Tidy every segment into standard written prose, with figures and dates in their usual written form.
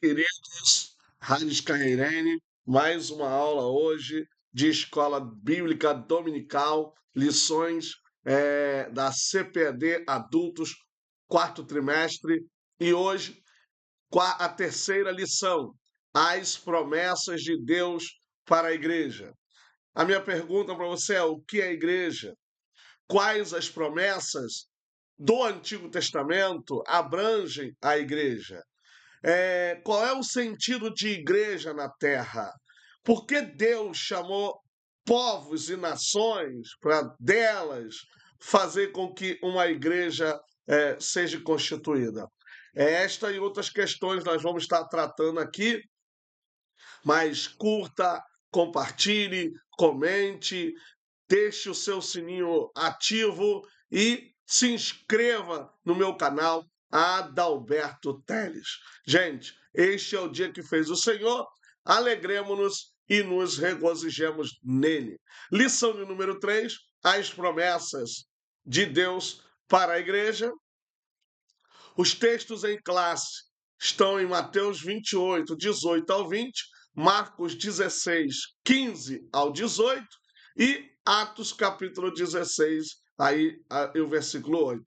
Queridos, Ranes Carreirene, mais uma aula hoje de Escola Bíblica Dominical, lições da CPED Adultos, quarto trimestre, e hoje a terceira lição, as promessas de Deus para a igreja. A minha pergunta para você é: o que é a igreja? Quais as promessas do Antigo Testamento abrangem a igreja? Qual é o sentido de igreja na terra? Por que Deus chamou povos e nações para delas fazer com que uma igreja seja constituída? Esta e outras questões nós vamos estar tratando aqui, mas curta, compartilhe, comente, deixe o seu sininho ativo e se inscreva no meu canal Adalberto Teles. Gente, este é o dia que fez o Senhor, alegremos-nos e nos regozijemos nele. Lição de número 3, as promessas de Deus para a igreja. Os textos em classe estão em Mateus 28, 18 ao 20, Marcos 16, 15 ao 18 e Atos capítulo 16, o versículo 8.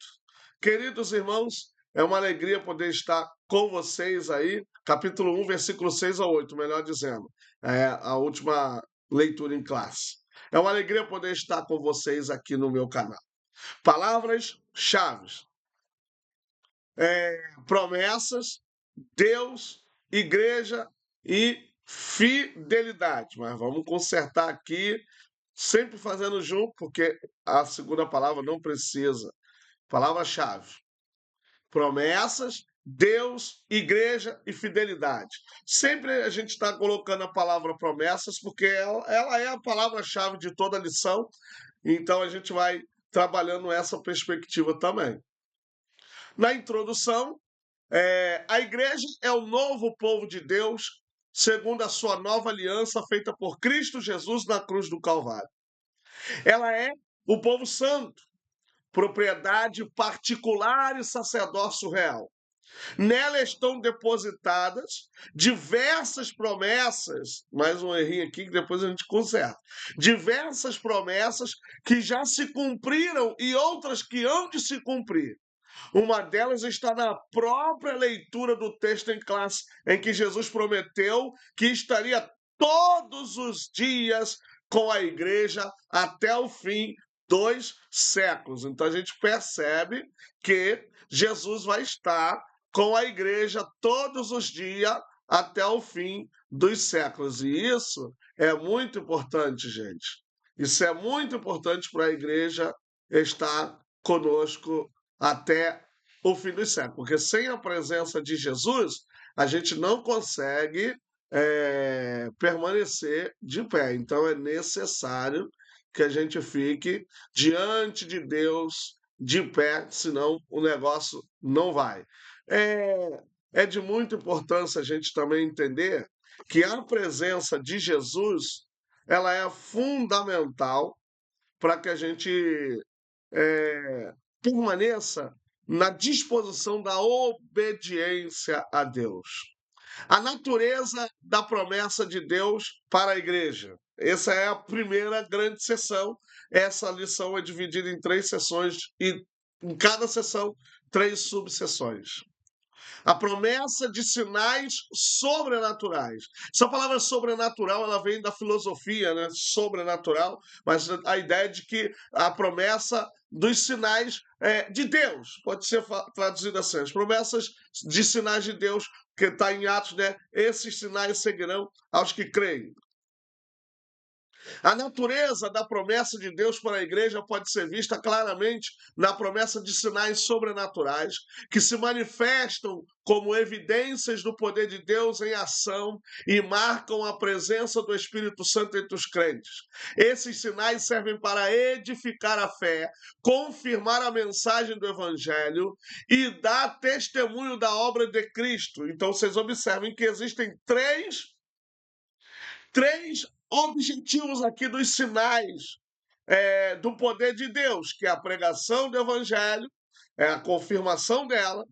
Queridos irmãos, é uma alegria poder estar com vocês aí, capítulo 1, versículo 6 ao 8, melhor dizendo, a última leitura em classe. É uma alegria poder estar com vocês aqui no meu canal. Palavras-chave: promessas, Deus, igreja e fidelidade. Mas vamos consertar aqui, sempre fazendo junto, porque a segunda palavra não precisa. Palavra-chave: promessas, Deus, igreja e fidelidade. Sempre a gente está colocando a palavra promessas, porque ela é a palavra-chave de toda a lição, então a gente vai trabalhando essa perspectiva também. Na introdução, a igreja é o novo povo de Deus, segundo a sua nova aliança feita por Cristo Jesus na cruz do Calvário. Ela é o povo santo, propriedade particular e sacerdócio real. Nela estão depositadas diversas promessas, mais um errinho aqui que depois a gente conserta, diversas promessas que já se cumpriram e outras que hão de se cumprir. Uma delas está na própria leitura do texto em classe, em que Jesus prometeu que estaria todos os dias com a igreja até o fim dos séculos. Então a gente percebe que Jesus vai estar com a igreja todos os dias até o fim dos séculos. E isso é muito importante, gente. Isso é muito importante para a igreja estar conosco até o fim dos séculos, porque sem a presença de Jesus, a gente não consegue permanecer de pé. Então é necessário que a gente fique diante de Deus de pé, senão o negócio não vai. É de muita importância a gente também entender que a presença de Jesus ela é fundamental para que a gente permaneça na disposição da obediência a Deus. A natureza da promessa de Deus para a igreja. Essa é a primeira grande sessão. Essa lição é dividida em 3 sessões e em cada sessão 3 subseções. A promessa de sinais sobrenaturais. Essa palavra sobrenatural ela vem da filosofia, né? Sobrenatural, mas a ideia de que a promessa dos sinais de Deus, pode ser traduzido assim, as promessas de sinais de Deus, que está em Atos, né? Esses sinais seguirão aos que creem. A natureza da promessa de Deus para a igreja pode ser vista claramente na promessa de sinais sobrenaturais, que se manifestam como evidências do poder de Deus em ação e marcam a presença do Espírito Santo entre os crentes. Esses sinais servem para edificar a fé, confirmar a mensagem do Evangelho e dar testemunho da obra de Cristo. Então, vocês observem que existem três objetivos aqui dos sinais do poder de Deus, que é a pregação do Evangelho, a confirmação dela,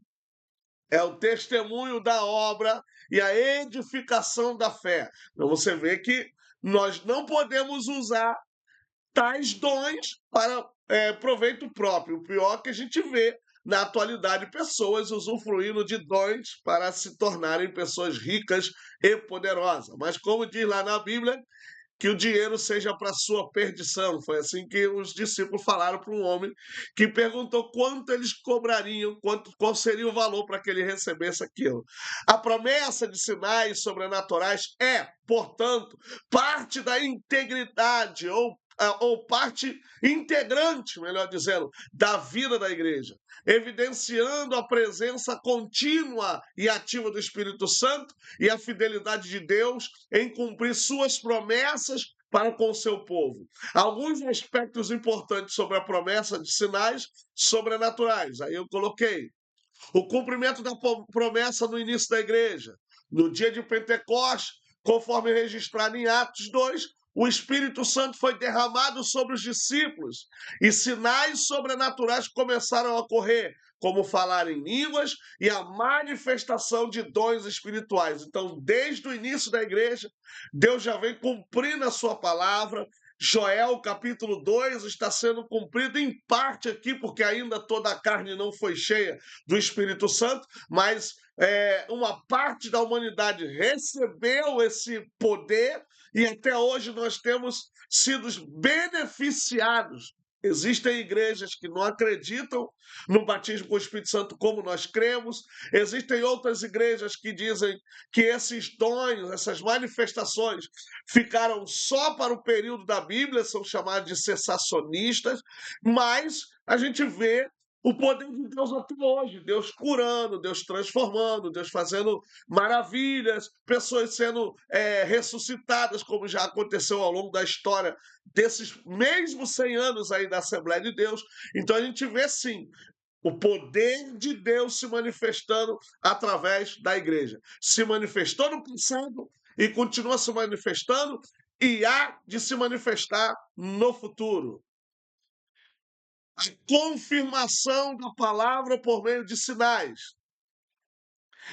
é o testemunho da obra e a edificação da fé. Então você vê que nós não podemos usar tais dons para proveito próprio. O pior é que a gente vê na atualidade pessoas usufruindo de dons para se tornarem pessoas ricas e poderosas. Mas como diz lá na Bíblia, que o dinheiro seja para sua perdição. Foi assim que os discípulos falaram para um homem que perguntou quanto eles cobrariam, qual seria o valor para que ele recebesse aquilo. A promessa de sinais sobrenaturais é, portanto, parte da integridade ou parte integrante, melhor dizendo, da vida da igreja, evidenciando a presença contínua e ativa do Espírito Santo e a fidelidade de Deus em cumprir suas promessas para com o seu povo. Alguns aspectos importantes sobre a promessa de sinais sobrenaturais. Aí eu coloquei o cumprimento da promessa no início da igreja. No dia de Pentecostes, conforme registrado em Atos 2, o Espírito Santo foi derramado sobre os discípulos e sinais sobrenaturais começaram a ocorrer, como falar em línguas e a manifestação de dons espirituais. Então, desde o início da igreja, Deus já vem cumprindo a sua palavra. Joel capítulo 2 está sendo cumprido em parte aqui, porque ainda toda a carne não foi cheia do Espírito Santo, mas uma parte da humanidade recebeu esse poder e até hoje nós temos sido beneficiados. Existem igrejas que não acreditam no batismo com o Espírito Santo como nós cremos. Existem outras igrejas que dizem que esses dons, essas manifestações, ficaram só para o período da Bíblia, são chamados de cessacionistas, mas a gente vê o poder de Deus até hoje, Deus curando, Deus transformando, Deus fazendo maravilhas, pessoas sendo ressuscitadas, como já aconteceu ao longo da história desses mesmos 100 anos aí da Assembleia de Deus. Então a gente vê sim o poder de Deus se manifestando através da igreja. Se manifestou no passado e continua se manifestando e há de se manifestar no futuro. A confirmação da palavra por meio de sinais.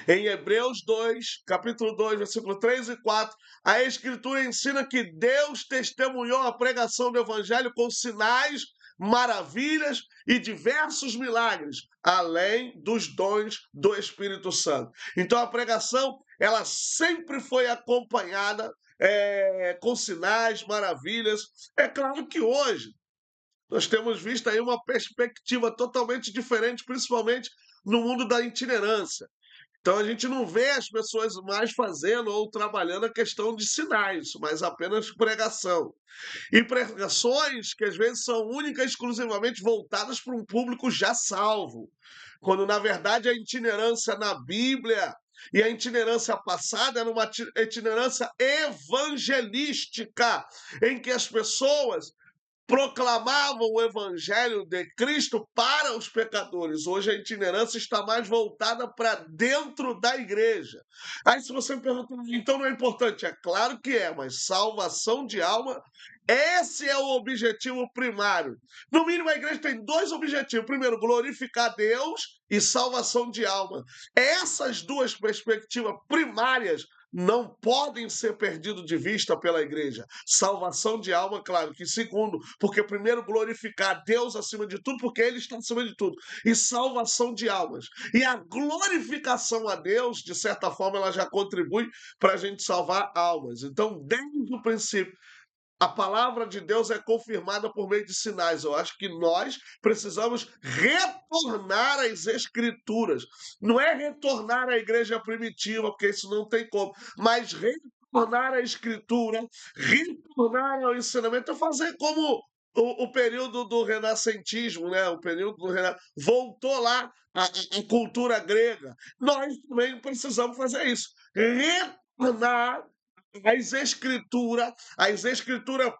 Em Hebreus 2, capítulo 2, versículo 3 e 4, a Escritura ensina que Deus testemunhou a pregação do Evangelho com sinais, maravilhas e diversos milagres, além dos dons do Espírito Santo. Então a pregação, ela sempre foi acompanhada com sinais, maravilhas. É claro que hoje nós temos visto aí uma perspectiva totalmente diferente, principalmente no mundo da itinerância. Então a gente não vê as pessoas mais fazendo ou trabalhando a questão de sinais, mas apenas pregação. E pregações que às vezes são únicas e exclusivamente voltadas para um público já salvo, quando na verdade a itinerância na Bíblia e a itinerância passada era uma itinerância evangelística, em que as pessoas proclamavam o evangelho de Cristo para os pecadores. Hoje a itinerância está mais voltada para dentro da igreja. Aí se você me pergunta, então não é importante? É claro que é, mas salvação de alma, esse é o objetivo primário. No mínimo a igreja tem dois objetivos. Primeiro, glorificar Deus e salvação de alma. Essas duas perspectivas primárias não podem ser perdidos de vista pela igreja. Salvação de alma, claro que segundo, porque primeiro glorificar Deus acima de tudo, porque Ele está acima de tudo, e salvação de almas. E a glorificação a Deus, de certa forma, ela já contribui para a gente salvar almas. Então, desde o princípio, a palavra de Deus é confirmada por meio de sinais. Eu acho que nós precisamos retornar às Escrituras. Não é retornar à igreja primitiva, porque isso não tem como, mas retornar à Escritura, retornar ao ensinamento, fazer como o período do renascentismo, né? O período do voltou lá a cultura grega. Nós também precisamos fazer isso. Retornar as escrituras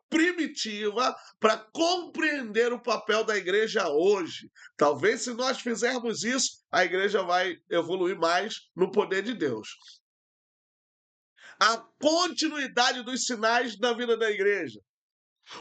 primitiva para compreender o papel da igreja hoje. Talvez se nós fizermos isso, a igreja vai evoluir mais no poder de Deus. A continuidade dos sinais na vida da igreja.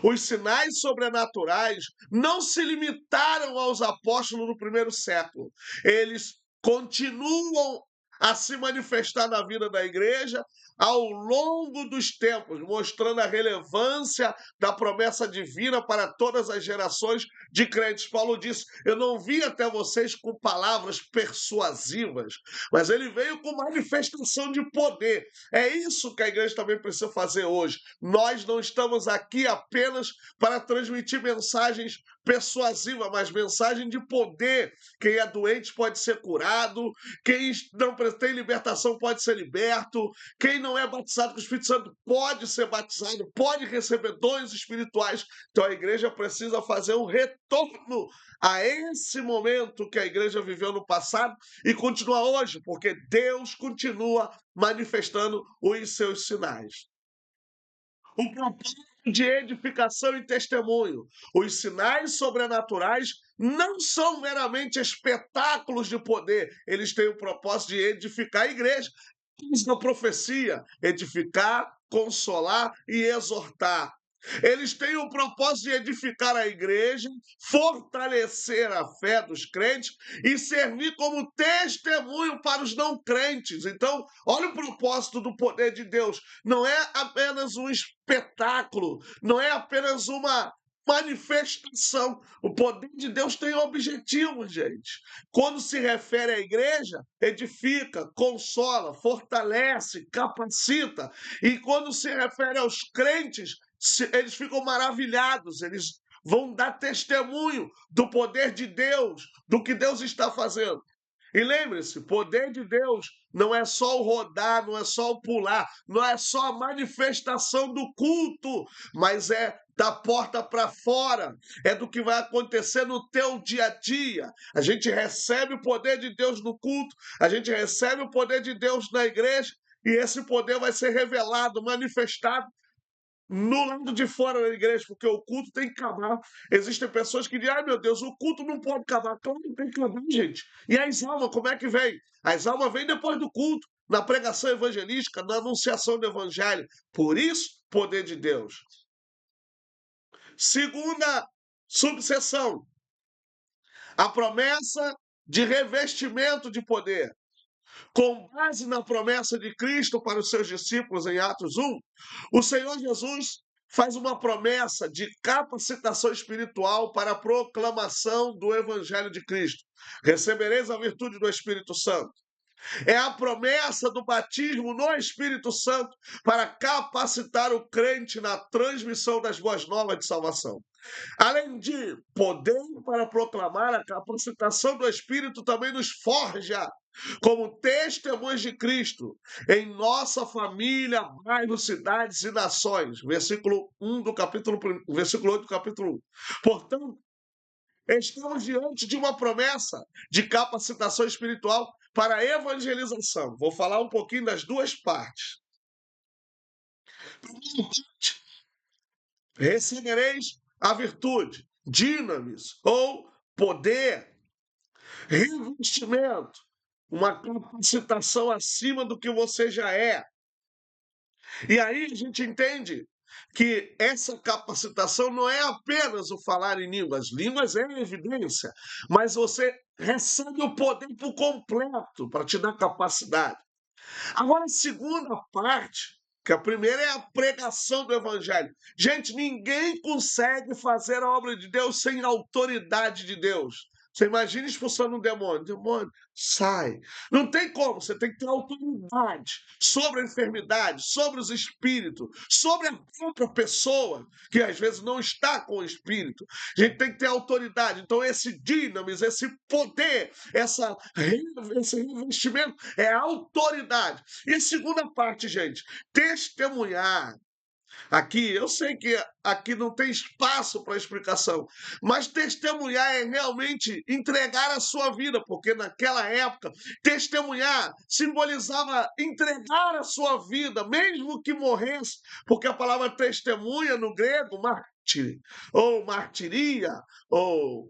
Os sinais sobrenaturais não se limitaram aos apóstolos do primeiro século. Eles continuam a se manifestar na vida da igreja ao longo dos tempos, mostrando a relevância da promessa divina para todas as gerações de crentes. Paulo disse: Eu não vim até vocês com palavras persuasivas, mas ele veio com manifestação de poder. É isso que a igreja também precisa fazer hoje. Nós não estamos aqui apenas para transmitir mensagens persuasivas, mas mensagem de poder. Quem é doente pode ser curado, quem não tem libertação pode ser liberto, quem não é batizado com o Espírito Santo pode ser batizado, pode receber dons espirituais. Então a igreja precisa fazer um retorno a esse momento que a igreja viveu no passado e continua hoje, porque Deus continua manifestando os seus sinais. O propósito de edificação e testemunho. Os sinais sobrenaturais não são meramente espetáculos de poder, eles têm o propósito de edificar a igreja. Isso da profecia, edificar, consolar e exortar. Eles têm o propósito de edificar a igreja, fortalecer a fé dos crentes e servir como testemunho para os não crentes. Então, olha o propósito do poder de Deus. Não é apenas um espetáculo, não é apenas uma manifestação. O poder de Deus tem objetivo, gente. Quando se refere à igreja, edifica, consola, fortalece, capacita. E quando se refere aos crentes, eles ficam maravilhados, eles vão dar testemunho do poder de Deus, do que Deus está fazendo. E lembre-se, poder de Deus não é só o rodar, não é só o pular, não é só a manifestação do culto, mas é da porta para fora, é do que vai acontecer no teu dia a dia. A gente recebe o poder de Deus no culto, a gente recebe o poder de Deus na igreja, e esse poder vai ser revelado, manifestado no lado de fora da igreja, porque o culto tem que acabar. Existem pessoas que dizem: ai meu Deus, o culto não pode acabar. Claro que tem que acabar, gente. E as almas, como é que vem? As almas vêm depois do culto, na pregação evangelística, na anunciação do evangelho. Por isso, poder de Deus. Segunda subseção, a promessa de revestimento de poder. Com base na promessa de Cristo para os seus discípulos em Atos 1, o Senhor Jesus faz uma promessa de capacitação espiritual para a proclamação do Evangelho de Cristo. Recebereis a virtude do Espírito Santo. É a promessa do batismo no Espírito Santo para capacitar o crente na transmissão das boas novas de salvação. Além de poder para proclamar, a capacitação do Espírito também nos forja como testemunhas de Cristo em nossa família, bairros, cidades e nações. Versículo 1 do capítulo, versículo 8 do capítulo 1. Portanto, estamos diante de uma promessa de capacitação espiritual para a evangelização. Vou falar um pouquinho das duas partes. Primeira parte, recebereis a virtude, dinamis, ou poder, revestimento, uma capacitação acima do que você já é. E aí a gente entende que essa capacitação não é apenas o falar em línguas. Línguas é evidência, mas você recebe o poder por completo para te dar capacidade. Agora, a segunda parte, que a primeira é a pregação do evangelho. Gente, ninguém consegue fazer a obra de Deus sem a autoridade de Deus. Você imagina expulsando um demônio. Demônio, sai. Não tem como. Você tem que ter autoridade sobre a enfermidade, sobre os espíritos, sobre a própria pessoa, que às vezes não está com o espírito. A gente tem que ter autoridade. Então, esse dinamis, esse poder, esse revestimento é a autoridade. E a segunda parte, gente, testemunhar. Aqui, eu sei que aqui não tem espaço para explicação, mas testemunhar é realmente entregar a sua vida, porque naquela época, testemunhar simbolizava entregar a sua vida, mesmo que morresse, porque a palavra testemunha no grego, mártir, ou martiria, ou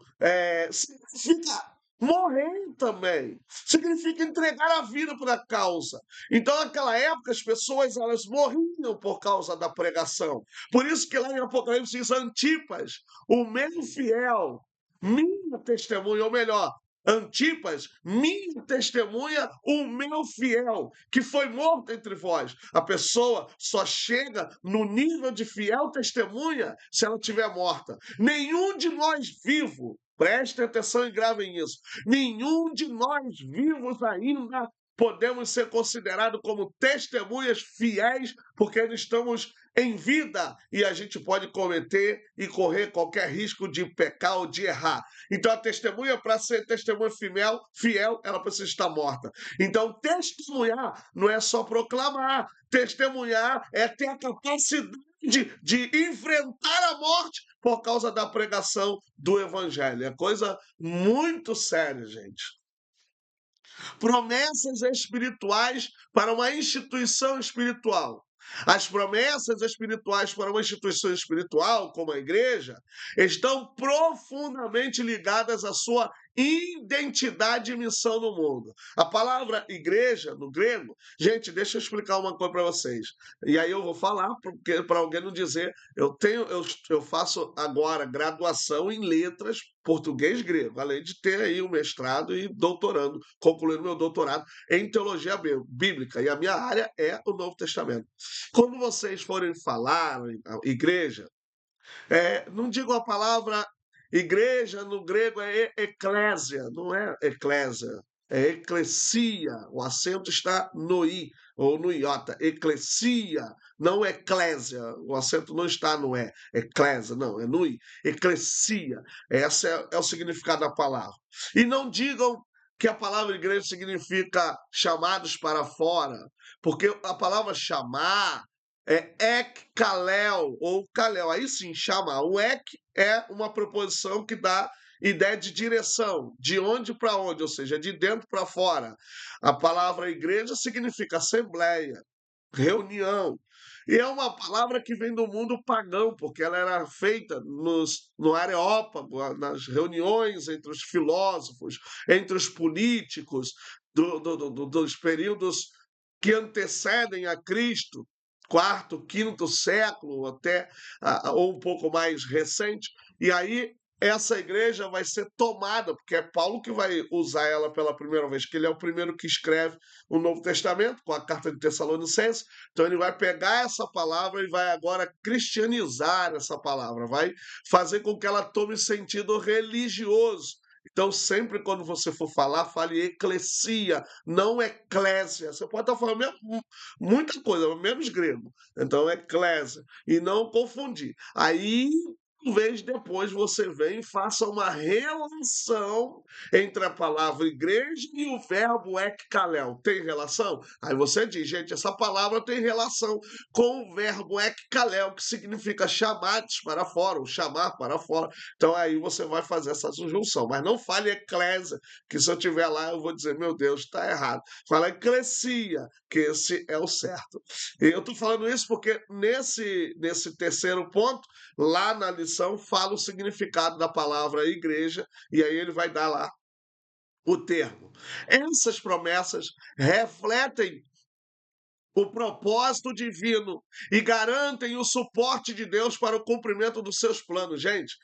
significa morrer também, significa entregar a vida para a causa. Então, naquela época, as pessoas elas morriam por causa da pregação. Por isso que lá em Apocalipse diz Antipas, o meio fiel, minha testemunha, ou melhor, Antipas, minha testemunha, o meu fiel, que foi morto entre vós. A pessoa só chega no nível de fiel testemunha se ela estiver morta. Nenhum de nós vivo, prestem atenção e gravem isso, nenhum de nós vivos ainda podemos ser considerados como testemunhas fiéis, porque ainda estamos em vida e a gente pode cometer e correr qualquer risco de pecar ou de errar. Então, a testemunha, para ser testemunha fiel, ela precisa estar morta. Então, testemunhar não é só proclamar. Testemunhar é ter a capacidade de enfrentar a morte por causa da pregação do evangelho. É coisa muito séria, gente. Promessas espirituais para uma instituição espiritual. As promessas espirituais para uma instituição espiritual, como a igreja, estão profundamente ligadas à sua identidade e missão no mundo. A palavra igreja, no grego, gente, deixa eu explicar uma coisa para vocês. E aí eu vou falar para alguém não dizer, eu faço agora graduação em letras português e grego, além de ter aí o mestrado e doutorando, concluindo meu doutorado em teologia bíblica, e a minha área é o Novo Testamento. Quando vocês forem falar igreja, não digo a palavra igreja, no grego é eclésia, não é eclésia, é eclesia, o acento está no i, ou no iota, eclesia, não eclésia, o acento não está no eclésia, não, é no i, eclesia, esse é o significado da palavra. E não digam que a palavra igreja significa chamados para fora, porque a palavra chamar é ekkalel ou kalel, aí sim, chamar. O ek é uma preposição que dá ideia de direção, de onde para onde, ou seja, de dentro para fora. A palavra igreja significa assembleia, reunião. E é uma palavra que vem do mundo pagão, porque ela era feita no Areópago, nas reuniões entre os filósofos, entre os políticos, dos períodos que antecedem a Cristo, quarto, quinto século, até ou um pouco mais recente. E aí essa igreja vai ser tomada, porque é Paulo que vai usar ela pela primeira vez, que ele é o primeiro que escreve o Novo Testamento, com a carta de Tessalonicenses. Então ele vai pegar essa palavra e vai agora cristianizar essa palavra, vai fazer com que ela tome sentido religioso. Então, sempre quando você for falar, fale eclesia, não eclésia. Você pode estar falando muita coisa, menos grego. Então, eclésia. E não confundir. Aí, talvez depois você venha e faça uma relação entre a palavra igreja e o verbo ekkalel. Tem relação? Aí você diz, gente, essa palavra tem relação com o verbo ekkalel, que significa chamados para fora, ou chamar para fora. Então aí você vai fazer essa junção. Mas não fale eclésia, que se eu estiver lá eu vou dizer, meu Deus, está errado. Fala eclesia, que esse é o certo. E eu estou falando isso porque nesse terceiro ponto, lá na lição, fala o significado da palavra igreja, e aí ele vai dar lá o termo. Essas promessas refletem o propósito divino e garantem o suporte de Deus para o cumprimento dos seus planos. Gente,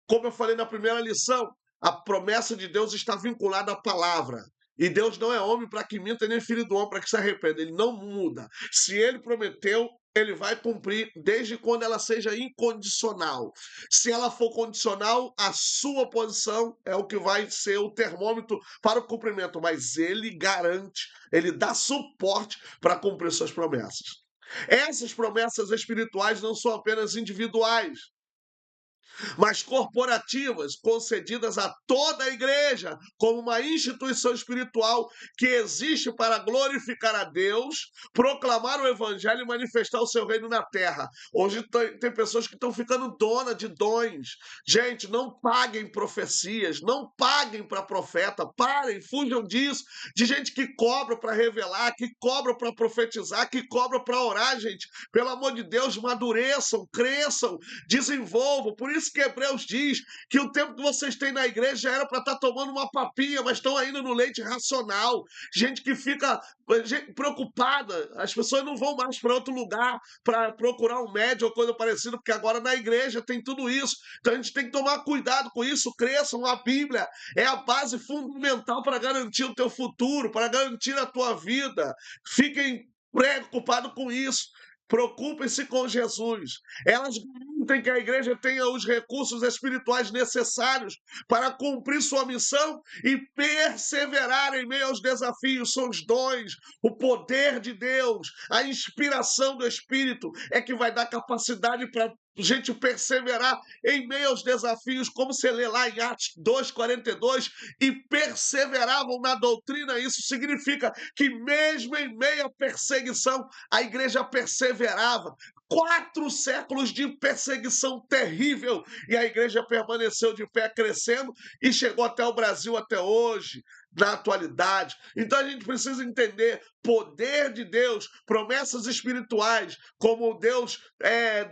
como eu falei na primeira lição, a promessa de Deus está vinculada à palavra. E Deus não é homem para que minta, nem filho do homem para que se arrependa. Ele não muda. Se ele prometeu, ele vai cumprir, desde quando ela seja incondicional. Se ela for condicional, a sua posição é o que vai ser o termômetro para o cumprimento. Mas ele garante, ele dá suporte para cumprir suas promessas. Essas promessas espirituais não são apenas individuais, mas corporativas, concedidas a toda a igreja, como uma instituição espiritual que existe para glorificar a Deus, proclamar o evangelho e manifestar o seu reino na terra. Hoje tem pessoas que estão ficando dona de dons. Gente, não paguem profecias, não paguem para profeta, parem, fujam disso, de gente que cobra para revelar, que cobra para profetizar, que cobra para orar, gente. Pelo amor de Deus, madureçam, cresçam, desenvolvam. Por isso que Hebreus diz que o tempo que vocês têm na igreja era para estar tomando uma papinha, mas estão ainda no leite racional. Gente que fica preocupada, as pessoas não vão mais para outro lugar para procurar um médico ou coisa parecida, porque agora na igreja tem tudo isso. Então a gente tem que tomar cuidado com isso. Cresçam, a Bíblia é a base fundamental para garantir o teu futuro, para garantir a tua vida. Fiquem preocupados com isso. Preocupem-se com Jesus. Elas garantem que a igreja tenha os recursos espirituais necessários para cumprir sua missão e perseverar em meio aos desafios. São os dons, o poder de Deus, a inspiração do Espírito é que vai dar capacidade para gente perseverar em meio aos desafios, como você lê lá em Atos 2:42, e perseveravam na doutrina. Isso significa que mesmo em meio à perseguição, a igreja perseverava. 4 séculos de perseguição terrível, e a igreja permaneceu de pé, crescendo, e chegou até o Brasil até hoje, na atualidade. Então a gente precisa entender poder de Deus, promessas espirituais, como Deus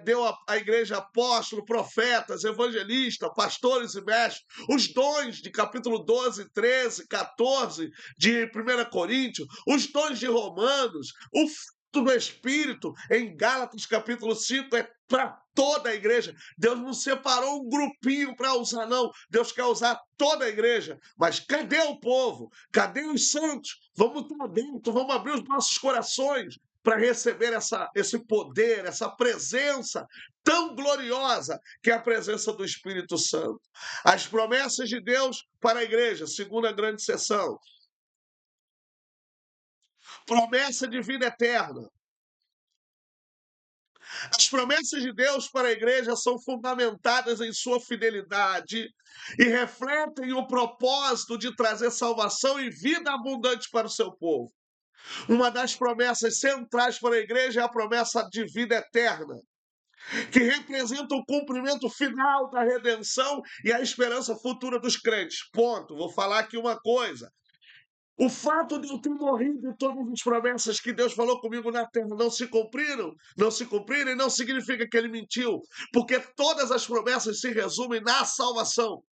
deu à igreja apóstolo, profetas, evangelistas, pastores e mestres, os dons de capítulo 12, 13, 14 de 1 Coríntios, os dons de Romanos, o fruto do Espírito em Gálatas capítulo 5 é para toda a igreja. Deus não separou um grupinho para usar, não. Deus quer usar toda a igreja. Mas cadê o povo? Cadê os santos? Vamos estar dentro, vamos abrir os nossos corações para receber esse poder, essa presença tão gloriosa que é a presença do Espírito Santo. As promessas de Deus para a igreja, segunda grande sessão. Promessa de vida eterna. As promessas de Deus para a igreja são fundamentadas em sua fidelidade e refletem o propósito de trazer salvação e vida abundante para o seu povo. Uma das promessas centrais para a igreja é a promessa de vida eterna, que representa o cumprimento final da redenção e a esperança futura dos crentes. Ponto. Vou falar aqui uma coisa. O fato de eu ter morrido e todas as promessas que Deus falou comigo na terra não se cumpriram, não se cumprirem, não significa que ele mentiu, porque todas as promessas se resumem na salvação.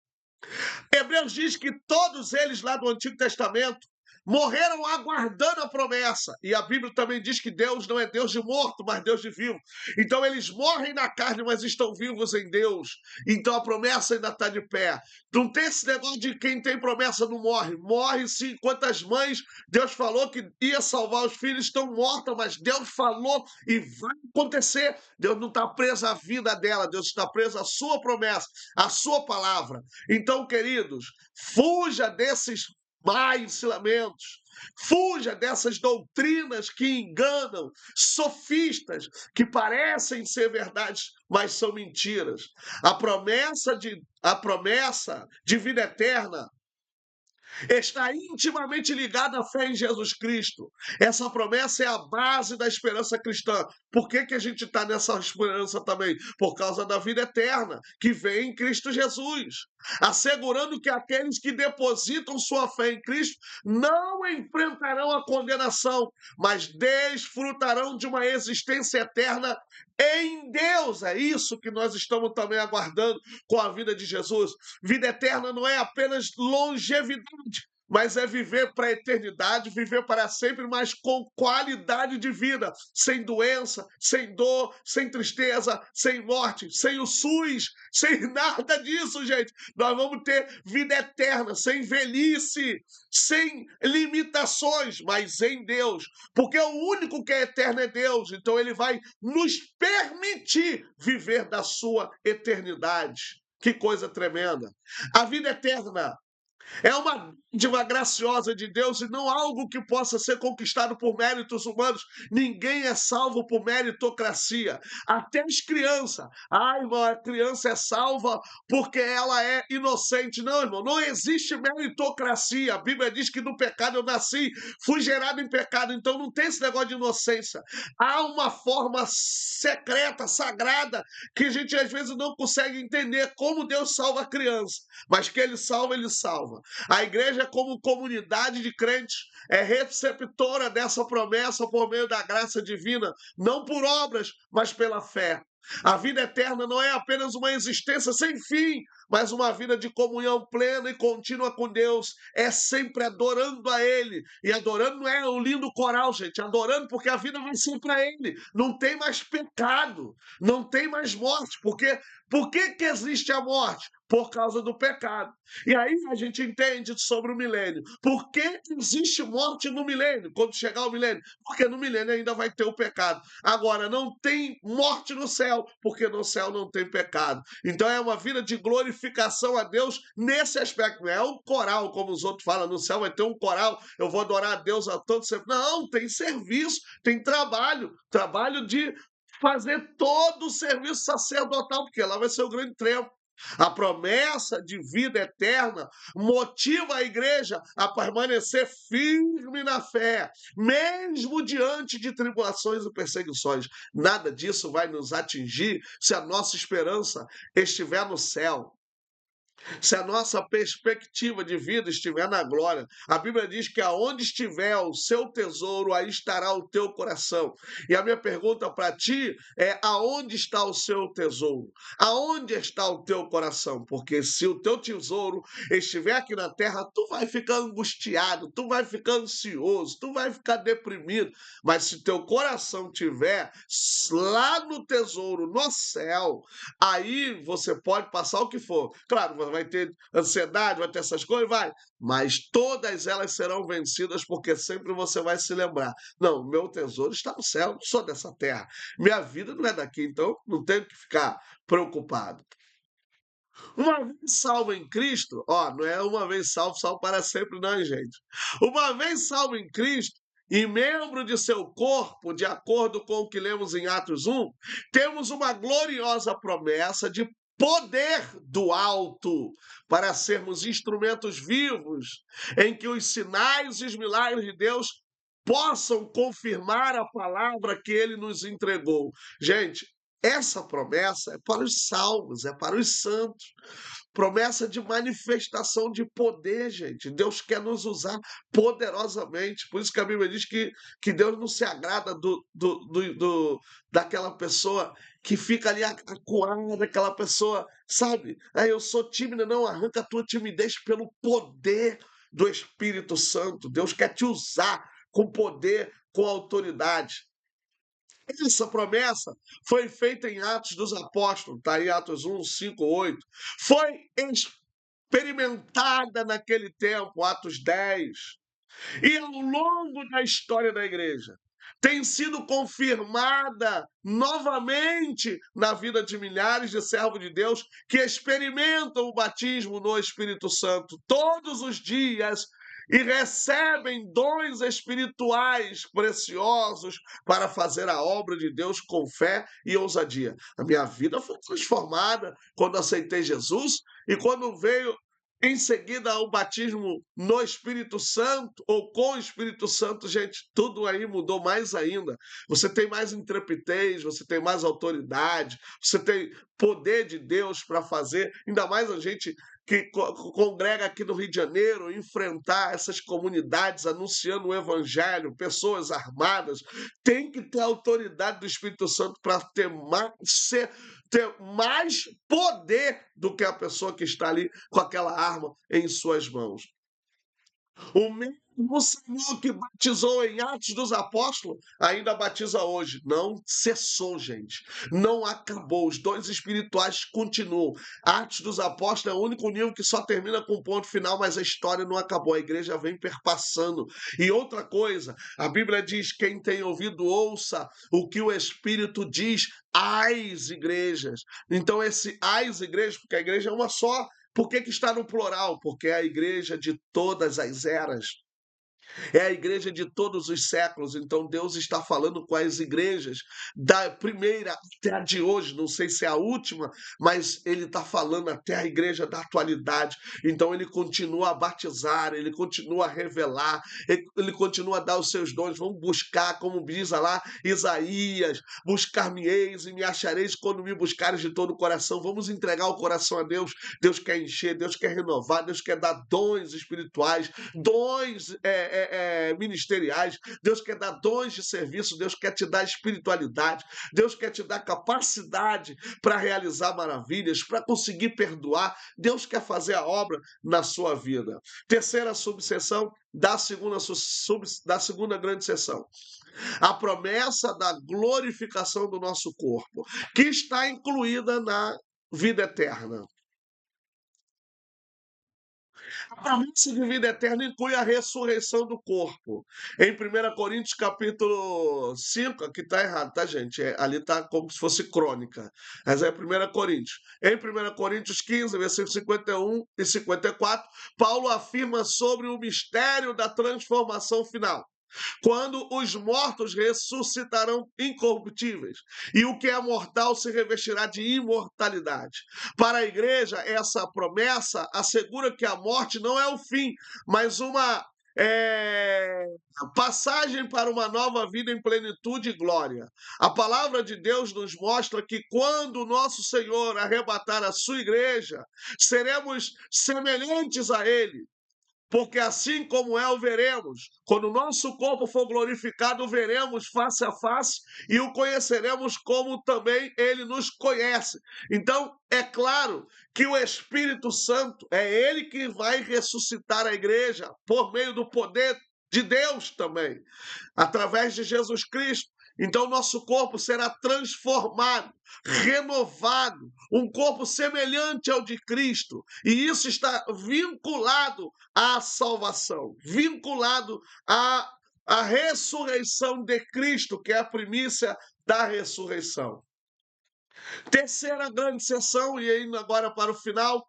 Hebreus diz que todos eles lá do Antigo Testamento morreram aguardando a promessa. E a Bíblia também diz que Deus não é Deus de morto, mas Deus de vivo. Então eles morrem na carne, mas estão vivos em Deus. Então a promessa ainda está de pé. Não tem esse negócio de quem tem promessa não morre. Morre sim. Quantas mães Deus falou que ia salvar os filhos, estão mortas, mas Deus falou e vai acontecer. Deus não está preso à vida dela, Deus está preso à sua promessa, à sua palavra. Então, queridos, fuja desses má ensinamentos. Fuja dessas doutrinas que enganam, sofistas, que parecem ser verdades, mas são mentiras. A promessa de vida eterna está intimamente ligada à fé em Jesus Cristo. Essa promessa é a base da esperança cristã. Por que a gente está nessa esperança também? Por causa da vida eterna, que vem em Cristo Jesus. Assegurando que aqueles que depositam sua fé em Cristo não enfrentarão a condenação, mas desfrutarão de uma existência eterna em Deus. É isso que nós estamos também aguardando com a vida de Jesus. Vida eterna não é apenas longevidade, mas é viver para a eternidade, viver para sempre, mas com qualidade de vida, sem doença, sem dor, sem tristeza, sem morte, sem o SUS, sem nada disso, gente. Nós vamos ter vida eterna, sem velhice, sem limitações, mas em Deus, porque o único que é eterno é Deus, então ele vai nos permitir viver da sua eternidade. Que coisa tremenda! A vida eterna é uma dádiva graciosa de Deus e não algo que possa ser conquistado por méritos humanos. Ninguém é salvo por meritocracia. Até as crianças. Irmão, a criança é salva porque ela é inocente. Não, irmão, não existe meritocracia. A Bíblia diz que no pecado eu nasci, fui gerado em pecado. Então não tem esse negócio de inocência. Há uma forma secreta, sagrada, que a gente às vezes não consegue entender como Deus salva a criança. Mas que ele salva, ele salva. A igreja, como comunidade de crentes, é receptora dessa promessa por meio da graça divina, não por obras, mas pela fé. A vida eterna não é apenas uma existência sem fim, mas uma vida de comunhão plena e contínua com Deus. É sempre adorando a Ele. E adorando não é um lindo coral, gente. Adorando porque a vida vai ser para Ele. Não tem mais pecado, não tem mais morte. Porque por que existe a morte? Por causa do pecado. E aí a gente entende sobre o milênio. Por que existe morte no milênio? Quando chegar o milênio? Porque no milênio ainda vai ter o pecado. Agora, não tem morte no céu, porque no céu não tem pecado. Então é uma vida de glorificação a Deus nesse aspecto. Não é um coral, como os outros falam, no céu vai ter um coral, eu vou adorar a Deus a todo sempre. Não, tem serviço, tem trabalho. Trabalho de fazer todo o serviço sacerdotal, porque lá vai ser o grande templo. A promessa de vida eterna motiva a igreja a permanecer firme na fé, mesmo diante de tribulações e perseguições. Nada disso vai nos atingir se a nossa esperança estiver no céu. Se a nossa perspectiva de vida estiver na glória, a Bíblia diz que aonde estiver o seu tesouro, aí estará o teu coração. E a minha pergunta para ti é: aonde está o seu tesouro? Aonde está o teu coração? Porque se o teu tesouro estiver aqui na terra, tu vai ficar angustiado, tu vai ficar ansioso, tu vai ficar deprimido. Mas se teu coração estiver lá no tesouro, no céu, aí você pode passar o que for. Claro, vai ter ansiedade, vai ter essas coisas, vai. Mas todas elas serão vencidas porque sempre você vai se lembrar. Não, meu tesouro está no céu, não sou dessa terra. Minha vida não é daqui, então não tenho que ficar preocupado. Uma vez salvo em Cristo, ó, não é uma vez salvo, salvo para sempre, não, gente. Uma vez salvo em Cristo e membro de seu corpo, de acordo com o que lemos em Atos 1, temos uma gloriosa promessa de poder do alto para sermos instrumentos vivos em que os sinais e os milagres de Deus possam confirmar a palavra que ele nos entregou. Gente, essa promessa é para os salvos, é para os santos. Promessa de manifestação de poder, gente. Deus quer nos usar poderosamente. Por isso que a Bíblia diz que Deus não se agrada daquela pessoa que fica ali acuada, aquela pessoa, sabe? Ah, eu sou tímida, não, arranca a tua timidez pelo poder do Espírito Santo. Deus quer te usar com poder, com autoridade. Essa promessa foi feita em Atos dos Apóstolos, está aí Atos 1, 5, 8. Foi experimentada naquele tempo, Atos 10. E ao longo da história da igreja, tem sido confirmada novamente na vida de milhares de servos de Deus que experimentam o batismo no Espírito Santo todos os dias e recebem dons espirituais preciosos para fazer a obra de Deus com fé e ousadia. A minha vida foi transformada quando aceitei Jesus e quando veio em seguida o batismo no Espírito Santo ou com o Espírito Santo, gente, tudo aí mudou mais ainda. Você tem mais intrepidez, você tem mais autoridade, você tem poder de Deus para fazer, ainda mais a gente que congrega aqui no Rio de Janeiro, enfrentar essas comunidades anunciando o evangelho, pessoas armadas, tem que ter a autoridade do Espírito Santo para ter mais poder do que a pessoa que está ali com aquela arma em suas mãos. O mesmo Senhor que batizou em Atos dos Apóstolos ainda batiza hoje. Não cessou, gente. Não acabou. Os dons espirituais continuam. Atos dos Apóstolos é o único livro que só termina com um ponto final, mas a história não acabou. A igreja vem perpassando. E outra coisa, a Bíblia diz: quem tem ouvido, ouça o que o Espírito diz às igrejas. Então, esse às igrejas, porque a igreja é uma só. Por que está no plural? Porque é a igreja de todas as eras. É a igreja de todos os séculos. Então Deus está falando com as igrejas da primeira até a de hoje. Não sei se é a última, mas ele está falando até a igreja da atualidade. Então ele continua a batizar, ele continua a revelar, ele continua a dar os seus dons. Vamos buscar, como diz lá Isaías: buscar-me-eis e me achareis quando me buscares de todo o coração. Vamos entregar o coração a Deus. Deus quer encher, Deus quer renovar, Deus quer dar dons espirituais, dons ministeriais, Deus quer dar dons de serviço, Deus quer te dar espiritualidade, Deus quer te dar capacidade para realizar maravilhas, para conseguir perdoar, Deus quer fazer a obra na sua vida. Terceira subseção da segunda grande seção, a promessa da glorificação do nosso corpo, que está incluída na vida eterna. A promessa de vida eterna inclui a ressurreição do corpo. Em 1 Coríntios capítulo 5, aqui está errado, tá, gente? Ali está como se fosse crônica, mas é 1 Coríntios. Em 1 Coríntios 15, versículos 51 e 54, Paulo afirma sobre o mistério da transformação final, quando os mortos ressuscitarão incorruptíveis e o que é mortal se revestirá de imortalidade. Para a igreja, essa promessa assegura que a morte não é o fim, mas uma passagem para uma nova vida em plenitude e glória. A palavra de Deus nos mostra que quando o nosso Senhor arrebatar a sua igreja, seremos semelhantes a ele, porque assim como o veremos, quando o nosso corpo for glorificado, o veremos face a face e o conheceremos como também ele nos conhece. Então, é claro que o Espírito Santo é ele que vai ressuscitar a igreja por meio do poder de Deus também, através de Jesus Cristo. Então, nosso corpo será transformado, renovado, um corpo semelhante ao de Cristo. E isso está vinculado à salvação, vinculado à ressurreição de Cristo, que é a primícia da ressurreição. Terceira grande sessão, e indo agora para o final,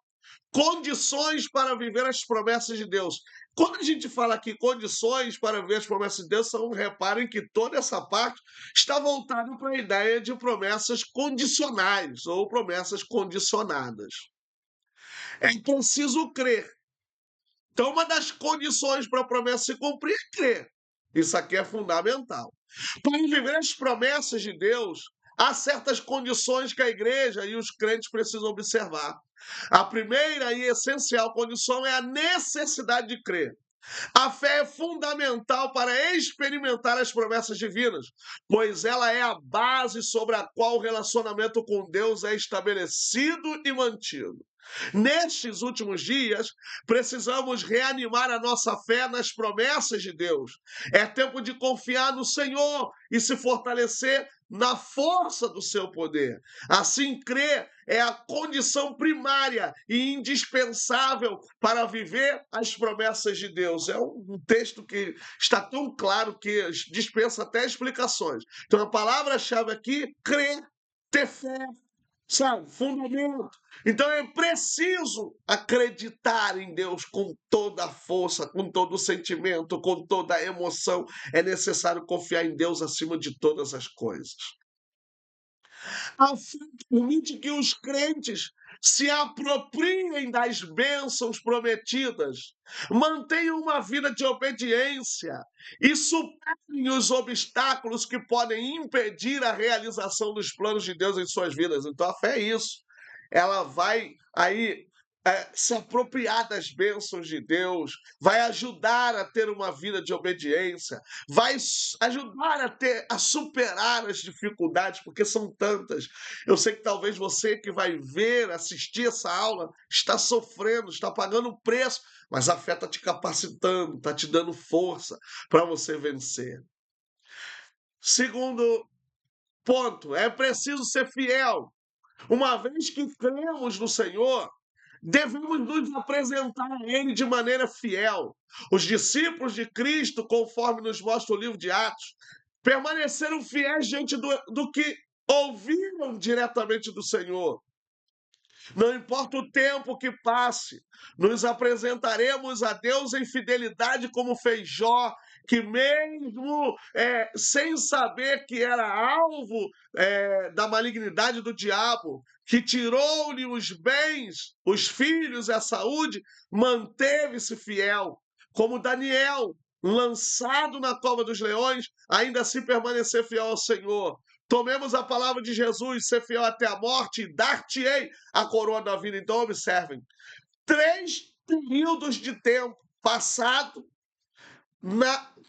condições para viver as promessas de Deus. Quando a gente fala aqui condições para viver as promessas de Deus, reparem que toda essa parte está voltada para a ideia de promessas condicionais ou promessas condicionadas. É preciso crer. Então, uma das condições para a promessa se cumprir é crer. Isso aqui é fundamental. Para viver as promessas de Deus, há certas condições que a igreja e os crentes precisam observar. A primeira e essencial condição é a necessidade de crer. A fé é fundamental para experimentar as promessas divinas, pois ela é a base sobre a qual o relacionamento com Deus é estabelecido e mantido. Nestes últimos dias, precisamos reanimar a nossa fé nas promessas de Deus. É tempo de confiar no Senhor e se fortalecer na força do seu poder. Assim, crer é a condição primária e indispensável para viver as promessas de Deus. É um texto que está tão claro que dispensa até explicações. Então, a palavra-chave aqui, crer, ter fé, sabe? Fundamento. Então é preciso acreditar em Deus com toda a força, com todo o sentimento, com toda a emoção. É necessário confiar em Deus acima de todas as coisas. A fé permite que os crentes se apropriem das bênçãos prometidas, mantenham uma vida de obediência e superem os obstáculos que podem impedir a realização dos planos de Deus em suas vidas. Então a fé é isso. Ela vai aí se apropriar das bênçãos de Deus, vai ajudar a ter uma vida de obediência, vai ajudar a superar as dificuldades, porque são tantas. Eu sei que talvez você que vai ver, assistir essa aula, está sofrendo, está pagando o preço, mas a fé está te capacitando, está te dando força para você vencer. Segundo ponto, é preciso ser fiel. Uma vez que cremos no Senhor, devemos nos apresentar a Ele de maneira fiel. Os discípulos de Cristo, conforme nos mostra o livro de Atos, permaneceram fiéis diante do que ouviram diretamente do Senhor. Não importa o tempo que passe, nos apresentaremos a Deus em fidelidade, como fez Jó, que mesmo sem saber que era alvo da malignidade do diabo, que tirou-lhe os bens, os filhos e a saúde, manteve-se fiel. Como Daniel, lançado na cova dos leões, ainda assim permanecer fiel ao Senhor. Tomemos a palavra de Jesus, ser fiel até a morte, e dar-te-ei a coroa da vida. Então, observem, 3 períodos de tempo: passado,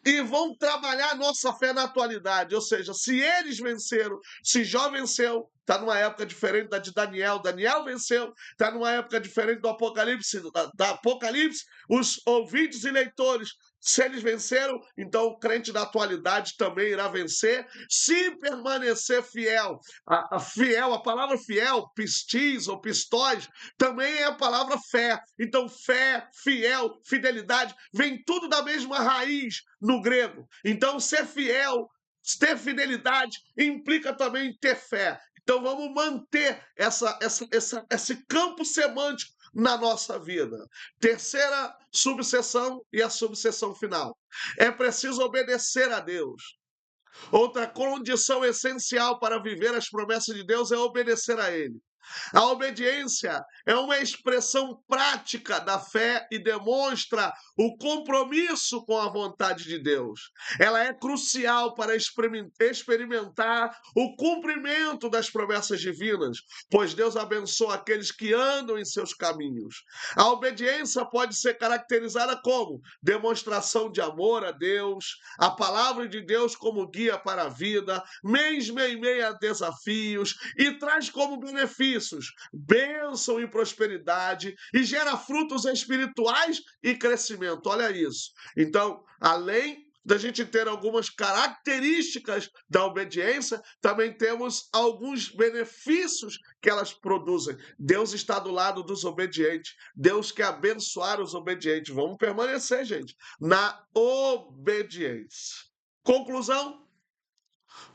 e vão trabalhar a nossa fé na atualidade. Ou seja, se eles venceram, se Jó venceu, está numa época diferente da de Daniel, Daniel venceu, está numa época diferente do Apocalipse, da Apocalipse, os ouvintes e leitores, se eles venceram, então o crente da atualidade também irá vencer, se permanecer fiel. A palavra fiel, pistis ou pistóis, também é a palavra fé. Então, fé, fiel, fidelidade, vem tudo da mesma raiz no grego. Então, ser fiel, ter fidelidade, implica também ter fé. Então, vamos manter esse campo semântico na nossa vida. Terceira subseção e a subseção final. É preciso obedecer a Deus. Outra condição essencial para viver as promessas de Deus é obedecer a Ele. A obediência é uma expressão prática da fé e demonstra o compromisso com a vontade de Deus. Ela é crucial para experimentar o cumprimento das promessas divinas, pois Deus abençoa aqueles que andam em seus caminhos. A obediência pode ser caracterizada como demonstração de amor a Deus, a palavra de Deus como guia para a vida, mesmo em meio a desafios, e traz como benefícios bênção e prosperidade e gera frutos espirituais e crescimento. Olha isso. Então, além da gente ter algumas características da obediência, também temos alguns benefícios que elas produzem. Deus está do lado dos obedientes. Deus quer abençoar os obedientes. Vamos permanecer, gente, na obediência. Conclusão?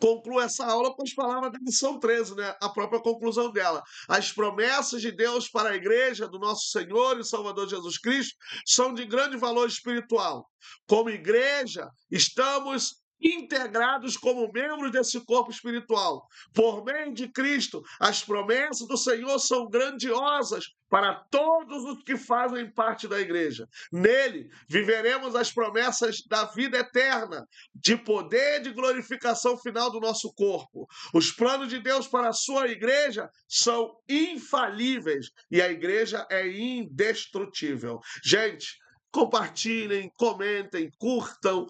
Concluo essa aula com as palavras da lição 13, né? A própria conclusão dela. As promessas de Deus para a igreja do nosso Senhor e Salvador Jesus Cristo são de grande valor espiritual. Como igreja, estamos integrados como membros desse corpo espiritual. Por meio de Cristo, as promessas do Senhor são grandiosas para todos os que fazem parte da igreja. Nele, viveremos as promessas da vida eterna, de poder e de glorificação final do nosso corpo. Os planos de Deus para a sua igreja são infalíveis e a igreja é indestrutível. Gente, compartilhem, comentem, curtam,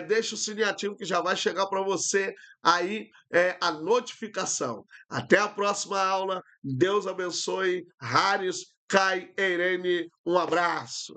deixe o sininho ativo que já vai chegar para você aí a notificação. Até a próxima aula. Deus abençoe. Haris, Kai, Irene, um abraço.